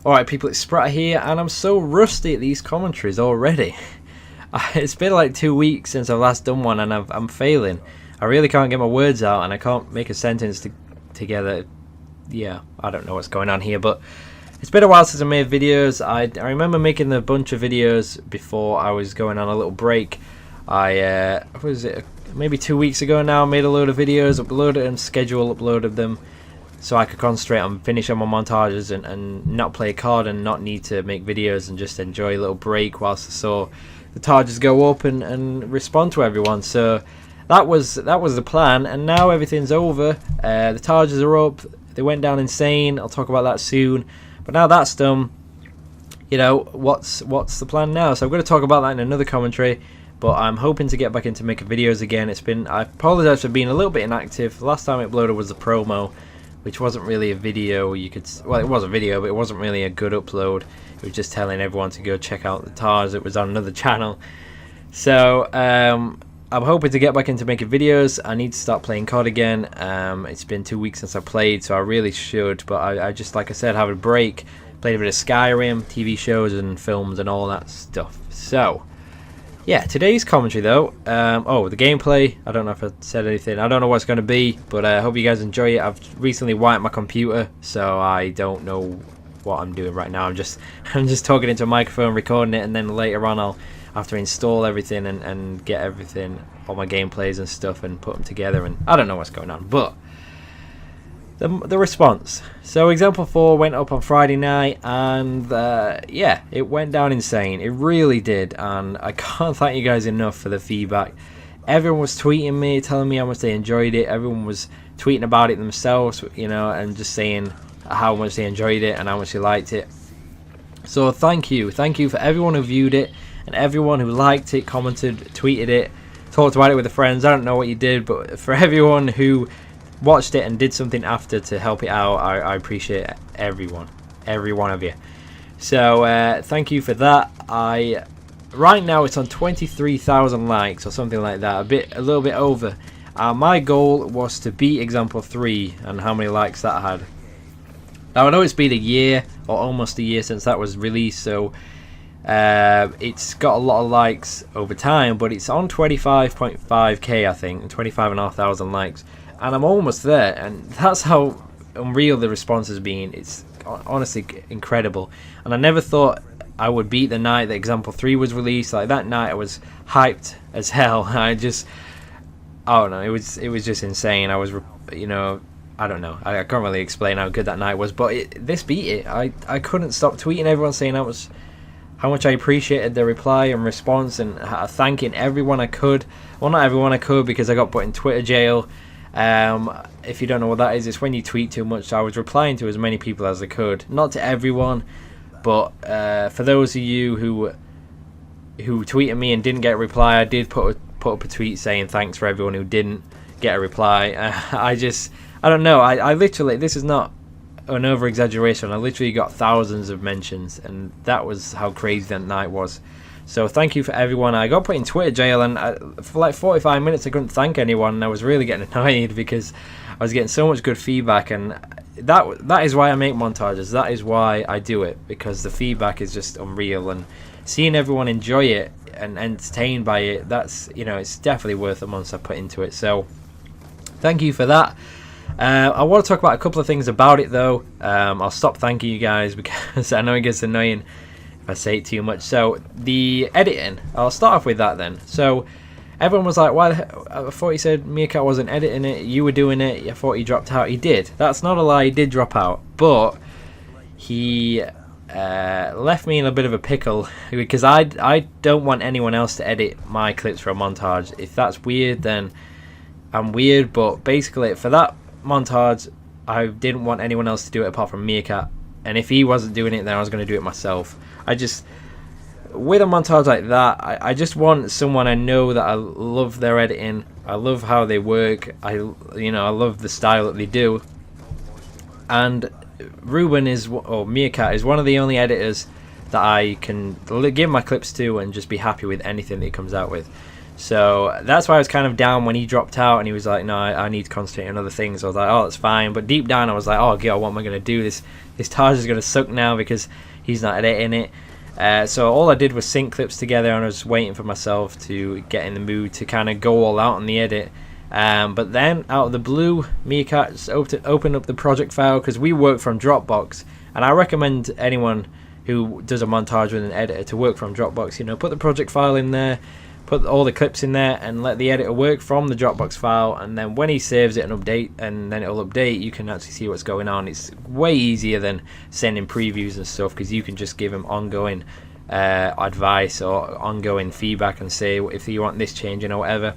Alright people, it's Spratt here, and I'm so rusty at these commentaries already. It's been like 2 weeks since I've last done one, and I'm failing. I really can't get my words out, and I can't make a sentence together. Yeah, I don't know what's going on here, but it's been a while since I made videos. I remember making a bunch of videos before I was going on a little break. What was it, maybe 2 weeks ago now, I made a load of videos, uploaded and uploaded them, so I could concentrate on finishing my montages and not play a card and not need to make videos and just enjoy a little break whilst I saw the targets go up and respond to everyone. So that was the plan, and now everything's over. The targets are up, they went down insane. I'll talk about that soon. But now that's done, you know, what's the plan now? So I'm going to talk about that in another commentary. But I'm hoping to get back into making videos again. I apologize for being a little bit inactive. The last time I uploaded was a promo, which wasn't really a video. Well, it was a video, but it wasn't really a good upload. It was just telling everyone to go check out the TARS. It was on another channel. So I'm hoping to get back into making videos. I need to start playing COD again. It's been 2 weeks since I played, so I really should. But I just, like I said, have a break. Played a bit of Skyrim, TV shows and films and all that stuff. So yeah, today's commentary though, oh, the gameplay, I don't know if I said anything, I don't know what it's going to be, but I hope you guys enjoy it. I've recently wiped my computer, so I don't know what I'm doing right now. I'm just talking into a microphone, recording it, and then later on I'll have to install everything and get everything, all my gameplays and stuff, and put them together, and I don't know what's going on. But the response. So example 4 went up on Friday night, and yeah, it went down insane. It really did, and I can't thank you guys enough for the feedback. Everyone was tweeting me, telling me how much they enjoyed it. Everyone was tweeting about it themselves, you know, and just saying how much they enjoyed it and how much they liked it. So thank you for everyone who viewed it and everyone who liked it, commented, tweeted it, talked about it with their friends. I don't know what you did, but for everyone who watched it and did something after to help it out, I appreciate every one of you. So thank you for that. Right now it's on 23,000 likes or something like that, a little bit over. My goal was to beat example 3 and how many likes that had. Now I know it's been a year or almost a year since that was released, so it's got a lot of likes over time, but it's on 25.5k I think, and 25,500 likes. And I'm almost there, and that's how unreal the response has been. It's honestly incredible, and I never thought I would beat the night that example 3 was released. Like that night I was hyped as hell. I don't know, it was just insane. I was, you know, I don't know, I can't really explain how good that night was, but this beat it. I couldn't stop tweeting everyone, saying how much I appreciated the reply and response, and thanking everyone I could. Well, not everyone I could, because I got put in Twitter jail. If you don't know what that is, it's when you tweet too much. So I was replying to as many people as I could, not to everyone, but for those of you who tweeted me and didn't get a reply, I did put up a tweet saying thanks for everyone who didn't get a reply. I don't know, I literally, this is not an over exaggeration, I literally got thousands of mentions, and that was how crazy that night was. So thank you for everyone. I got put in Twitter jail, and for like 45 minutes I couldn't thank anyone, and I was really getting annoyed because I was getting so much good feedback, and that is why I make montages. That is why I do it, because the feedback is just unreal, and seeing everyone enjoy it and entertained by it, that's, you know, it's definitely worth the months I put into it. So thank you for that. I want to talk about a couple of things about it though. I'll stop thanking you guys because I know it gets annoying if I say it too much. So the editing, I'll start off with that then. So everyone was like, why I thought he said Meerkat wasn't editing it, you were doing it, I thought he dropped out. He did. That's not a lie, he did drop out, but he left me in a bit of a pickle because I don't want anyone else to edit my clips for a montage. If that's weird, then I'm weird, but basically for that montage I didn't want anyone else to do it apart from Meerkat, and if he wasn't doing it, then I was going to do it myself. With a montage like that, I just want someone I know that I love their editing, I love how they work, I love the style that they do. And Meerkat is one of the only editors that I can give my clips to and just be happy with anything that he comes out with. So that's why I was kind of down when he dropped out and he was like, no, I need to concentrate on other things. I was like, oh, that's fine. But deep down I was like, oh god, what am I going to do? This Taj is going to suck now because he's not editing it. So all I did was sync clips together, and I was waiting for myself to get in the mood to kind of go all out on the edit. But then out of the blue, Meerkat opened up the project file, because we work from Dropbox, and I recommend anyone who does a montage with an editor to work from Dropbox. You know, put the project file in there, put all the clips in there, and let the editor work from the Dropbox file, and then when he saves it and then it'll update, you can actually see what's going on. It's way easier than sending previews and stuff, because you can just give him ongoing advice or ongoing feedback and say if you want this changing or whatever.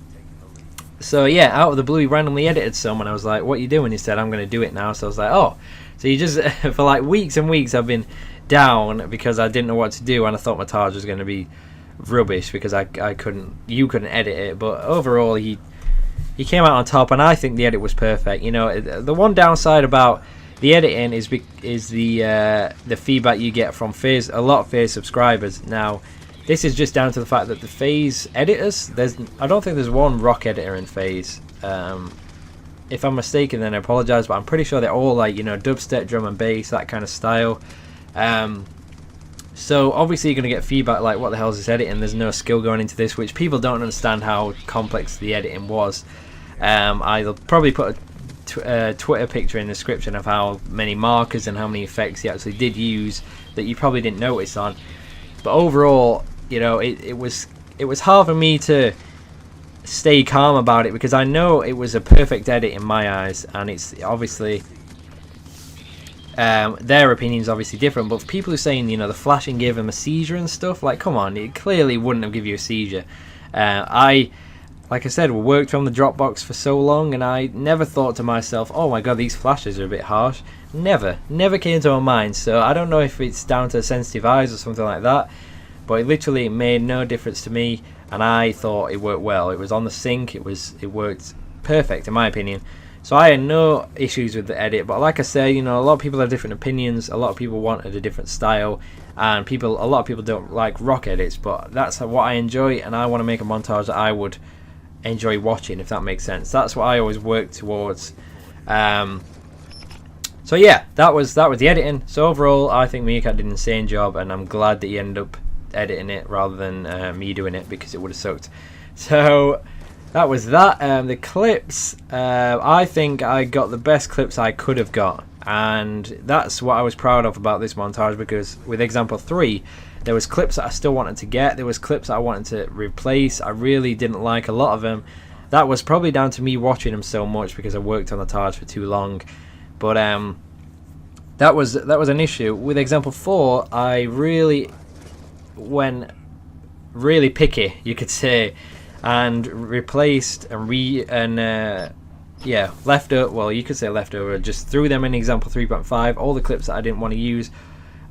So yeah, out of the blue he randomly edited some, and I was like, what are you doing? He said, I'm going to do it now. So I was like, oh, so you just for like weeks and weeks I've been down because I didn't know what to do, and I thought my Taj was going to be rubbish because you couldn't edit it. But overall he came out on top, and I think the edit was perfect. You know, the one downside about the editing is the feedback you get from a lot of FaZe subscribers. Now this is just down to the fact that the FaZe editors, I don't think there's one rock editor in FaZe. If I'm mistaken, then I apologize, but I'm pretty sure they're all like, you know, dubstep, drum and bass, that kind of style. So obviously you're going to get feedback like, what the hell is this editing? There's no skill going into this, which people don't understand how complex the editing was. I'll probably put a Twitter picture in the description of how many markers and how many effects he actually did use that you probably didn't notice on. But overall, you know, it was hard for me to stay calm about it, because I know it was a perfect edit in my eyes, and it's obviously their opinion's obviously different. But for people who are saying, you know, the flashing gave him a seizure and stuff, like, come on, it clearly wouldn't have given you a seizure. Like I said, we worked from the Dropbox for so long, and I never thought to myself, oh my god, these flashes are a bit harsh. Never came to my mind. So I don't know if it's down to sensitive eyes or something like that, but it literally made no difference to me, and I thought it worked well. It was on the sync, it worked perfect in my opinion. So I had no issues with the edit. But like I said, you know, a lot of people have different opinions, a lot of people wanted a different style, and a lot of people don't like rock edits, but that's what I enjoy, and I want to make a montage that I would enjoy watching, if that makes sense. That's what I always work towards. So yeah, that was the editing. So overall, I think Meerkat did an insane job, and I'm glad that he ended up editing it rather than me doing it, because it would have sucked. So that was that. The clips, I think I got the best clips I could have got, and that's what I was proud of about this montage, because with example 3 there was clips that I still wanted to get, there was clips that I wanted to replace. I really didn't like a lot of them. That was probably down to me watching them so much, because I worked on the Taj for too long. But that was an issue. With example 4, I really went really picky, you could say, and replaced and leftover. Well, you could say leftover. Just threw them in example 3.5. All the clips that I didn't want to use,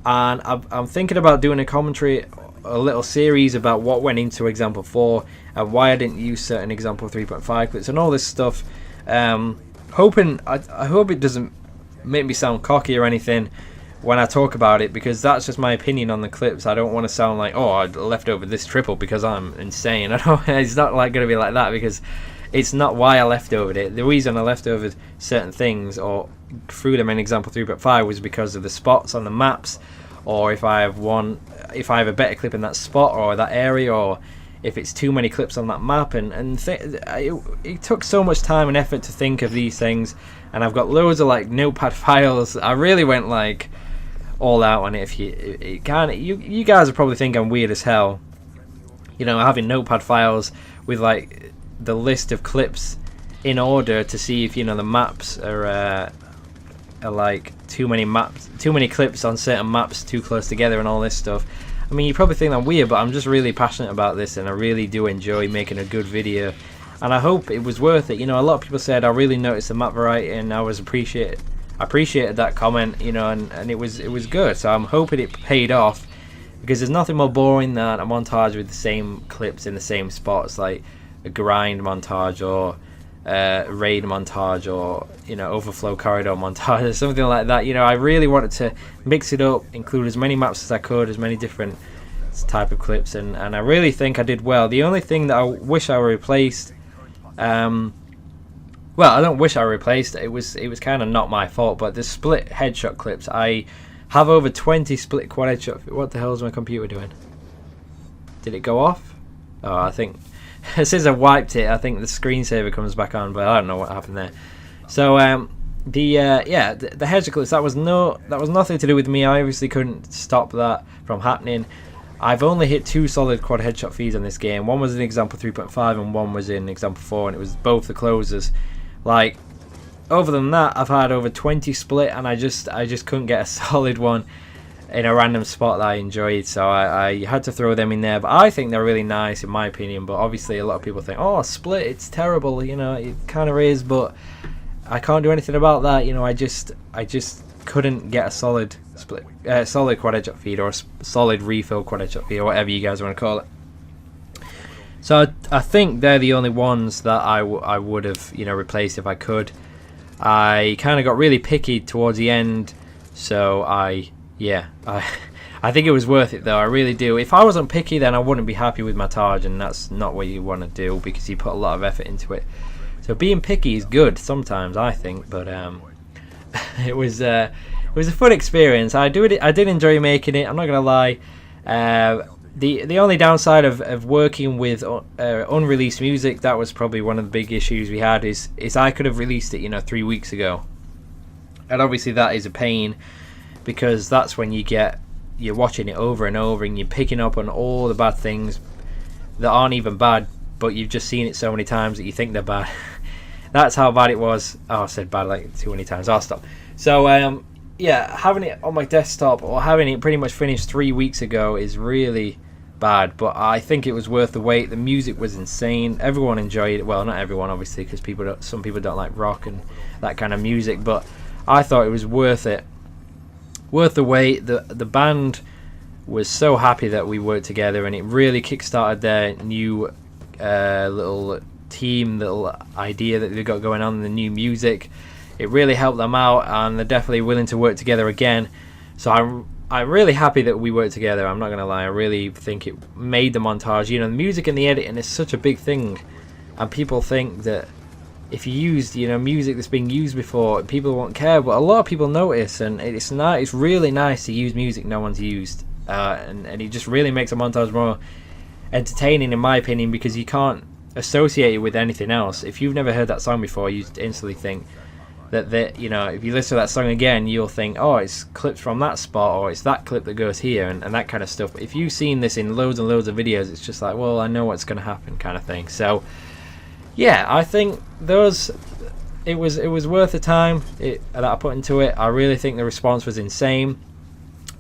and I'm thinking about doing a commentary, a little series about what went into example 4 and why I didn't use certain example 3.5 clips and all this stuff. I hope it doesn't make me sound cocky or anything when I talk about it, because that's just my opinion on the clips. I don't want to sound like, oh, I left over this triple because I'm insane. It's not like going to be like that, because it's not why I left over it. The reason I left over certain things or threw them in example 3.5 was because of the spots on the maps, or if I have a better clip in that spot or that area, or if it's too many clips on that map. It took so much time and effort to think of these things, and I've got loads of like notepad files. I really went like all out on it. You guys will probably think I'm weird as hell, you know, having notepad files with like the list of clips in order to see if, you know, the maps are like too many clips on certain maps too close together and all this stuff. I mean, you probably think I'm weird, but I'm just really passionate about this, and I really do enjoy making a good video, and I hope it was worth it. You know, a lot of people said I really noticed the map variety, and I appreciated that comment, you know, and it was good. So I'm hoping it paid off, because there's nothing more boring than a montage with the same clips in the same spots, like a grind montage or raid montage, or, you know, overflow corridor montage or something like that. You know, I really wanted to mix it up, include as many maps as I could, as many different type of clips, and I really think I did well. The only thing that I wish I replaced, well, I don't wish I replaced it. It was kind of not my fault, but the split headshot clips, I have over 20 split quad headshot. What the hell is my computer doing? Did it go off? Oh, I think as soon as I wiped it, I think the screensaver comes back on, but I don't know what happened there. So the headshot clips, that was nothing to do with me. I obviously couldn't stop that from happening. I've only hit 2 solid quad headshot feeds on this game. One was in example 3.5 and one was in example 4, and it was both the closers. Like, other than that, I've had over 20 split, and I just couldn't get a solid one in a random spot that I enjoyed, so I had to throw them in there. But I think they're really nice in my opinion, but obviously a lot of people think, oh, split, it's terrible, you know, it kind of is, but I can't do anything about that. You know, I just couldn't get a solid split, solid quad headshot feed, or a solid refill quad headshot feed, or whatever you guys want to call it. So I think they're the only ones that I would have, you know, replaced if I could. I kind of got really picky towards the end, so I think it was worth it though. I really do. If I wasn't picky, then I wouldn't be happy with my Taj, and that's not what you want to do, because you put a lot of effort into it. So being picky is good sometimes, I think, but it was a fun experience. I did enjoy making it. I'm not gonna lie. The only downside of working with unreleased music, that was probably one of the big issues we had, is I could have released it, you know, 3 weeks ago, and obviously that is a pain, because that's when you're watching it over and over, and you're picking up on all the bad things that aren't even bad, but you've just seen it so many times that you think they're bad. That's how bad it was. Oh, I said bad like too many times. I'll stop. So yeah, having it on my desktop, or having it pretty much finished 3 weeks ago, is really bad, but I think it was worth the wait. The music was insane. Everyone enjoyed it. Well, not everyone, obviously, because some people don't like rock and that kind of music, but I thought it was worth it. Worth the wait. The band was so happy that we worked together, and it really kickstarted their new little team, little idea that they've got going on, the new music. It really helped them out, and they're definitely willing to work together again. So I'm really happy that we worked together. I'm not gonna lie, I really think it made the montage, you know, the music and the editing is such a big thing, and people think that if you used, you know, music that's been used before, people won't care, but a lot of people notice, and it's really nice to use music no one's used, and it just really makes a montage more entertaining, in my opinion, because you can't associate it with anything else. If you've never heard that song before, you instantly think that you know, if you listen to that song again, you'll think, oh, it's clips from that spot, or it's that clip that goes here, and that kind of stuff. But if you've seen this in loads and loads of videos, it's just like, well, I know what's going to happen, kind of thing. So yeah, I think it was worth the time that I put into it. I really think the response was insane.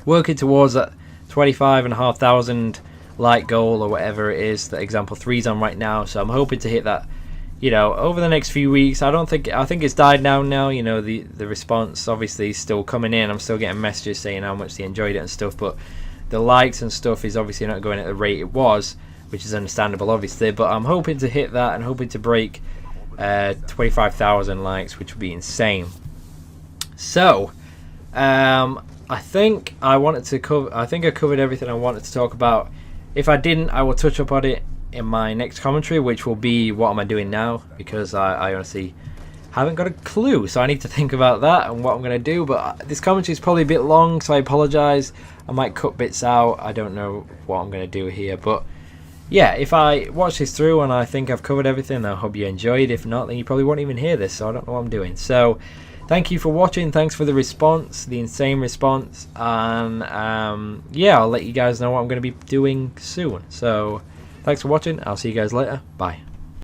Working towards that 25,500 like goal, or whatever it is that example 3's on right now, so I'm hoping to hit that, you know, over the next few weeks. I think it's died down now. You know, the response obviously is still coming in. I'm still getting messages saying how much they enjoyed it and stuff, but the likes and stuff is obviously not going at the rate it was, which is understandable, obviously. But I'm hoping to hit that, and hoping to break 25,000 likes, which would be insane. So I think I covered everything I wanted to talk about. If I didn't, I will touch up on it in my next commentary, which will be what am I doing now, because I honestly haven't got a clue, so I need to think about that and what I'm going to do. But this commentary is probably a bit long, so I apologise. I might cut bits out. I don't know what I'm going to do here, but yeah, if I watch this through and I think I've covered everything, I hope you enjoyed. If not, then you probably won't even hear this, so I don't know what I'm doing. So thank you for watching. Thanks for the response, the insane response, and yeah, I'll let you guys know what I'm going to be doing soon. So thanks for watching. I'll see you guys later. Bye.